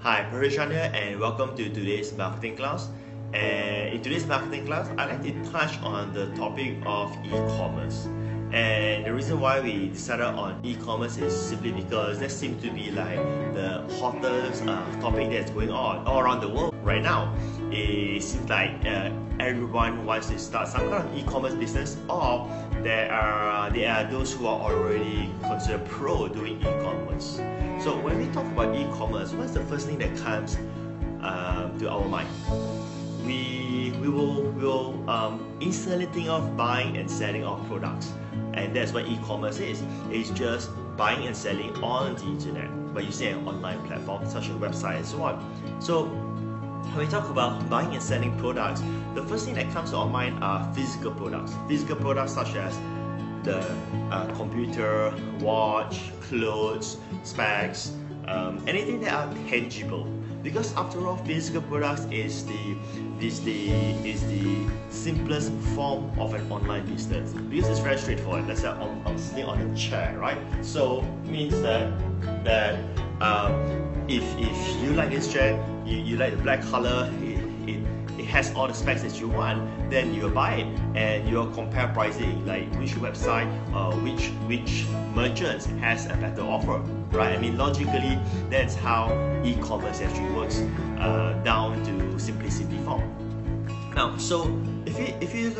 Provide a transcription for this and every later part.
Hi, Patric Chan here, and welcome to today's marketing class. And in today's marketing class, I'd like to touch on the topic of e-commerce. And the reason why we decided on e-commerce is simply because that seems to be like the hottest topic that's going on all around the world right now. It seems like everyone wants to start some kind of e-commerce business, or there are those who are already considered pro doing e-commerce. So when we talk about e-commerce, what's the first thing that comes to our mind? We will instantly think of buying and selling of products, and that's what e-commerce is. It's just buying and selling on the internet by using an online platform such as a website and so on. So when we talk about buying and selling products, the first thing that comes to our mind are physical products. Physical products such as the computer, watch, clothes, specs, anything that are tangible. Because after all, physical products is the simplest form of an online business. Because it's very straightforward. Let's say I'm sitting on a chair, right? So means that if you like this chair, you like the black color, it has all the specs that you want, then you'll buy it and you'll compare pricing, like which website, which merchants has a better offer, right? I mean, logically, that's how e-commerce actually works down to simplicity form. Now, so if you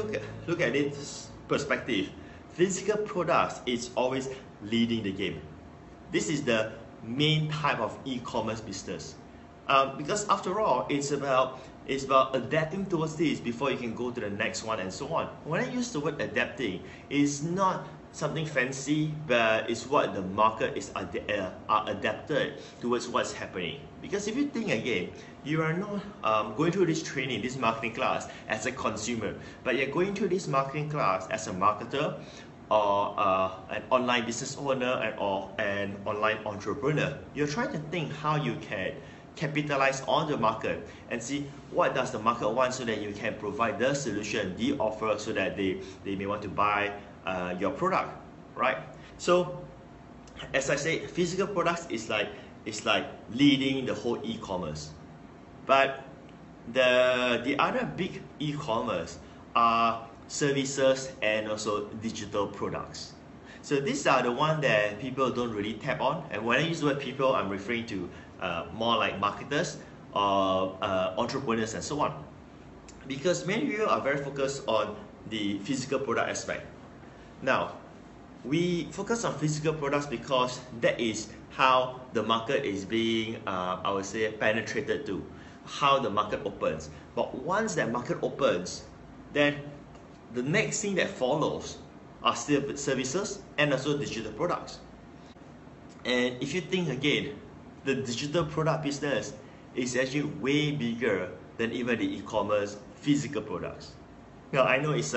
look at this perspective, physical products is always leading the game. This is the main type of e-commerce business. Because after all, it's about adapting towards this before you can go to the next one and so on. When I use the word adapting, it's not something fancy, but it's what the market is adapted towards what's happening. Because if you think again, you are not going through this training, this marketing class as a consumer, but you're going through this marketing class as a marketer, or an online business owner, or an online entrepreneur. You're trying to think how you can capitalize on the market and see what does the market want, so that you can provide the solution, the offer, so that they may want to buy your product, right? So as I said, physical products is like leading the whole e-commerce. But the other big e-commerce are services and also digital products. So these are the ones that people don't really tap on. And when I use the word people, I'm referring to more like marketers or entrepreneurs and so on. Because many people are very focused on the physical product aspect. Now, we focus on physical products because that is how the market is being, I would say, penetrated to, how the market opens. But once that market opens, then the next thing that follows are still services and also digital products. And if you think again, the digital product business is actually way bigger than even the e-commerce physical products. Now I know it's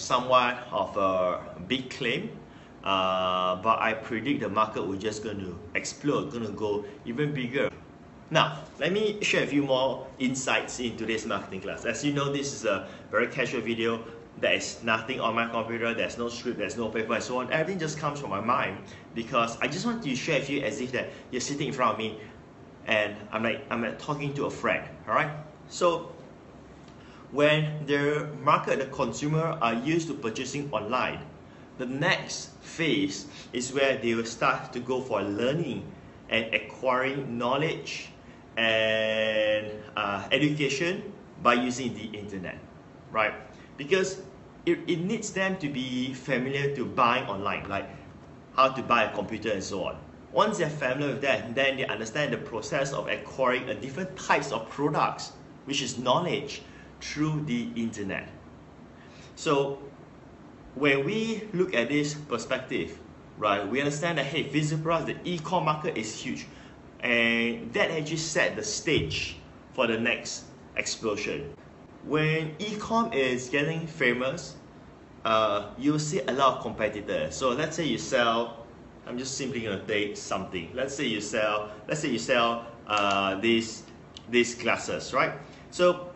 somewhat of a big claim, but I predict the market will just going to explode, going to go even bigger. Now, let me share a few more insights in today's marketing class. As you know, this is a very casual video. There is nothing on my computer, there's no script, there's no paper and so on. Everything just comes from my mind because I just want to share with you as if that you're sitting in front of me and I'm like talking to a friend, all right? So when the market, the consumer are used to purchasing online, the next phase is where they will start to go for learning and acquiring knowledge and education by using the internet, right? Because it needs them to be familiar to buying online, like how to buy a computer and so on. Once they're familiar with that, then they understand the process of acquiring a different types of products, which is knowledge, through the internet. So when we look at this perspective, right, we understand that hey, physical products, the e-com market is huge, and that actually set the stage for the next explosion. When e-com is getting famous, you'll see a lot of competitors. So let's say you sell, I'm just simply gonna take something. Let's say you sell these glasses, right? So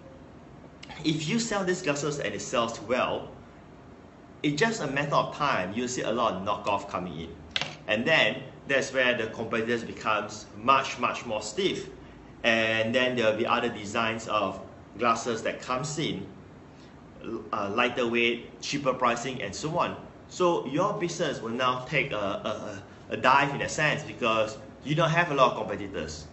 if you sell these glasses and it sells well, it's just a matter of time, you'll see a lot of knockoff coming in. And then that's where the competitors becomes much more stiff. And then there will be other designs of glasses that comes in, lighter weight, cheaper pricing, and so on. So your business will now take a dive in a sense, because you don't have a lot of competitors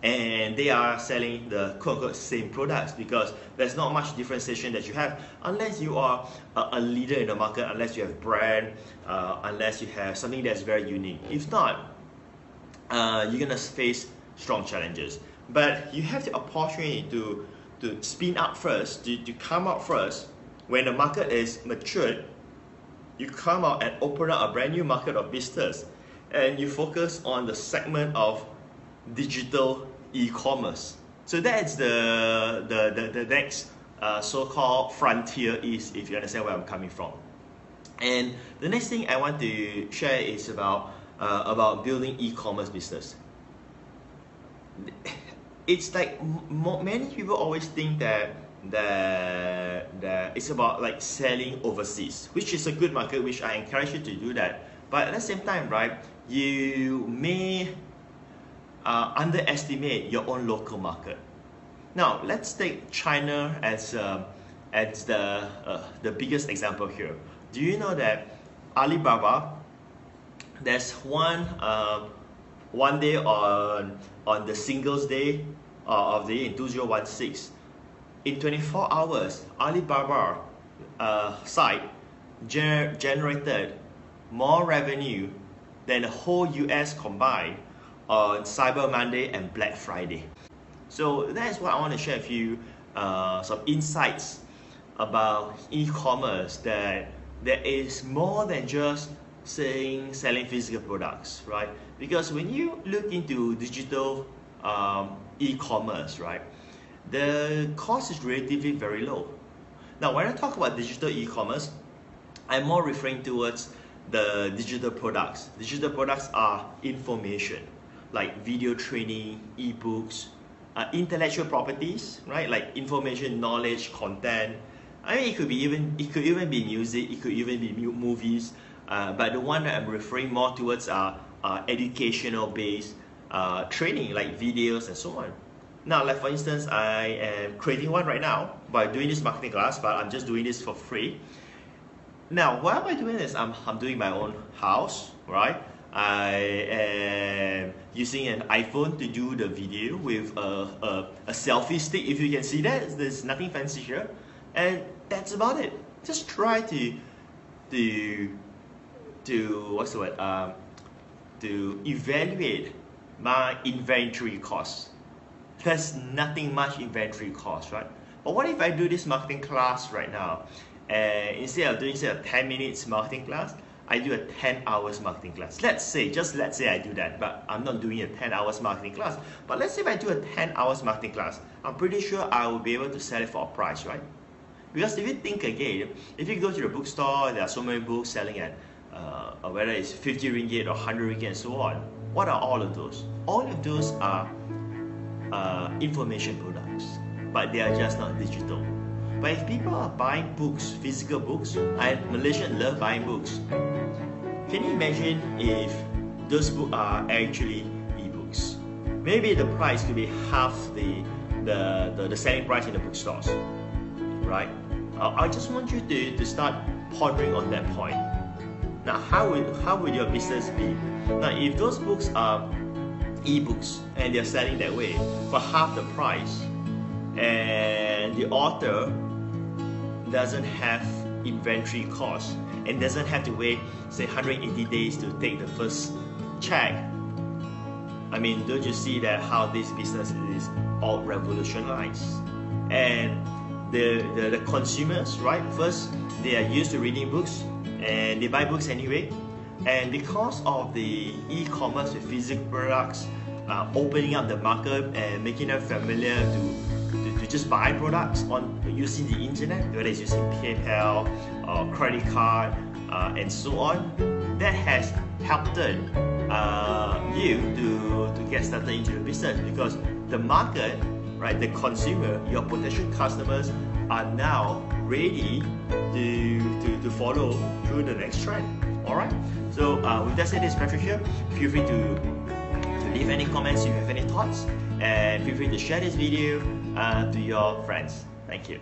and they are selling the quote-unquote same products, because there's not much differentiation that you have unless you are a leader in the market, unless you have brand, unless you have something that's very unique. If not, you're gonna face strong challenges. But you have the opportunity to spin up first, to come out first. When the market is matured, you come out and open up a brand new market of business, and you focus on the segment of digital e-commerce. So that's the next so-called frontier is, if you understand where I'm coming from. And the next thing I want to share is about building e-commerce business. It's like many people always think that it's about like selling overseas, which is a good market, which I encourage you to do that. But at the same time, right, you may underestimate your own local market. Now, let's take China as the biggest example here. Do you know that Alibaba, there's one day on the Singles Day of the year in 2016, in 24 hours, Alibaba site generated more revenue than the whole US combined on Cyber Monday and Black Friday. So that's what I want to share with you, some insights about e-commerce, that there is more than just selling physical products, right? Because when you look into digital e-commerce, right, the cost is relatively very low. Now, when I talk about digital e-commerce, I'm more referring towards the digital products. Digital products are information, like video training, ebooks, intellectual properties, right? Like information, knowledge, content. I mean, it could even be music, it could even be movies. But the one that I'm referring more towards are educational based training, like videos and so on. Now, like for instance, I am creating one right now by doing this marketing class, but I'm just doing this for free. Now, why am I doing this? I'm doing my own house, right? I am using an iPhone to do the video with a selfie stick. If you can see that, there's nothing fancy here, and that's about it. Just try to what's the word? To evaluate my inventory costs. There's nothing much inventory cost, right? But what if I do this marketing class right now, and instead of 10 minutes marketing class, I do a 10 hours marketing class. Just let's say I do that, but I'm not doing a 10 hours marketing class. But let's say if I do a 10 hours marketing class, I'm pretty sure I will be able to sell it for a price, right? Because if you think again, if you go to the bookstore, there are so many books selling at whether it's 50 ringgit or 100 ringgit and so on. What are all of those? All of those are information products, but they are just not digital. But if people are buying books, physical books, and Malaysians love buying books, can you imagine if those books are actually ebooks? Maybe the price could be half the selling price in the bookstores, right? I just want you to start pondering on that point. Now, how would your business be? Now, if those books are ebooks and they're selling that way for half the price, and the author doesn't have inventory costs and doesn't have to wait, say, 180 days to take the first check, I mean, don't you see that how this business is all revolutionized? And the consumers, right? First, they are used to reading books and they buy books anyway. And because of the e-commerce with physical products opening up the market and making them familiar to just buy products on using the internet, whether it's using PayPal or credit card and so on, that has helped you to get started into the business, because the market, right, the consumer, your potential customers are now ready to follow through the next trend Alright, so with that said, this is Patrick here. Feel free to leave any comments if you have any thoughts, and feel free to share this video to your friends. Thank you.